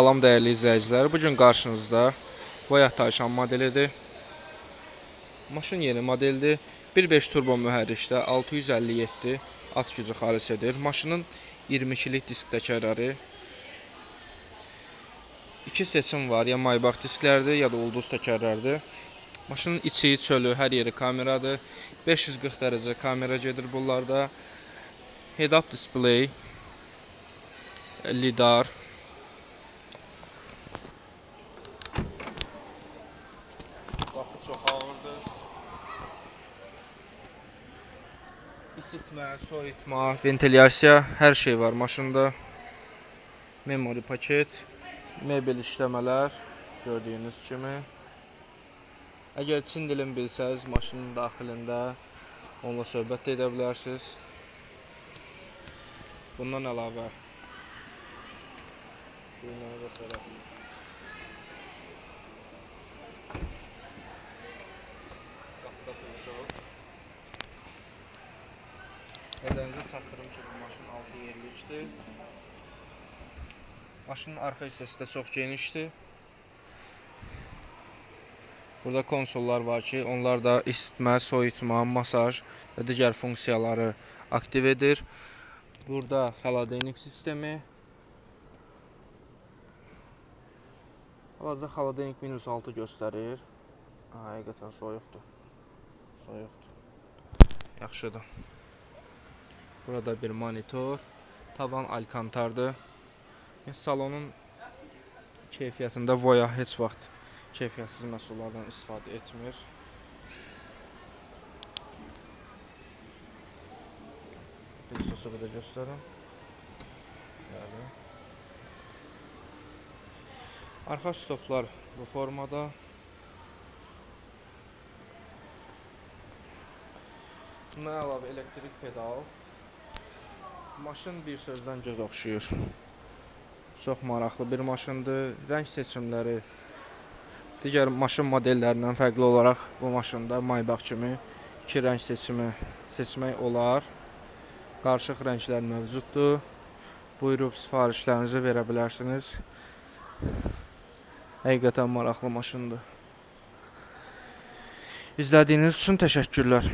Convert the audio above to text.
Salam dəyərli izləyicilər. Bu gün qarşınızda Voyah Tayşan modelidir. Maşın yeni modeldir. 1.5 turbo mühərrikdə 657 at gücü xalis edir. Maşının 22-lik disk təkərləri. İki seçim var. Ya Maybach disklərdir, ya da ulduz təkərlərdir. Maşının içi, çölü, hər yeri kameradır. 540 dərəcə kamera gedir bunlarda. Head-up display, lidar. Qapı çox ağırdır. İsitmə, soyutma, ventilyasiya, hər şey var maşında. Memory paket, mebel işləmələr gördüyünüz kimi. Əgər Çin dilini bilsəz, maşının daxilində onunla söhbət edə bilərsiniz. Bundan əlavə Nəzərinizə çatdırım ki, bu maşın 6 yerlikdir. Maşının arxa hissəsi də çox genişdir. Burada konsollar var ki, onlar da isitmə, soyutma, masaj və digər funksiyaları aktiv edir. Burada xaladenik sistemi. Hal-hazırda xaladenik -6 göstərir. Həqiqətən soyuqdur. Yaxşıdır. Burada bir monitor, tavan alkantardır. Salonun keyfiyyətində Voyah heç vaxt keyfiyyətsiz məhsullardan istifadə etmir. Bir sosu da göstərim. Arxa stoplar bu formada. Buna əlavə elektrik pedal. Maşın bir sözdən göz oxşuyur. Çox maraqlı bir maşındır. Rəng seçimləri digər maşın modellərindən fərqli olaraq bu maşında Maybach kimi iki rəng seçmək olar. Qarışıq rənglər mövcuddur. Buyurub sifarişlərinizi verə bilərsiniz. Həqiqətən maraqlı maşındır. İzlədiyiniz üçün təşəkkürlər.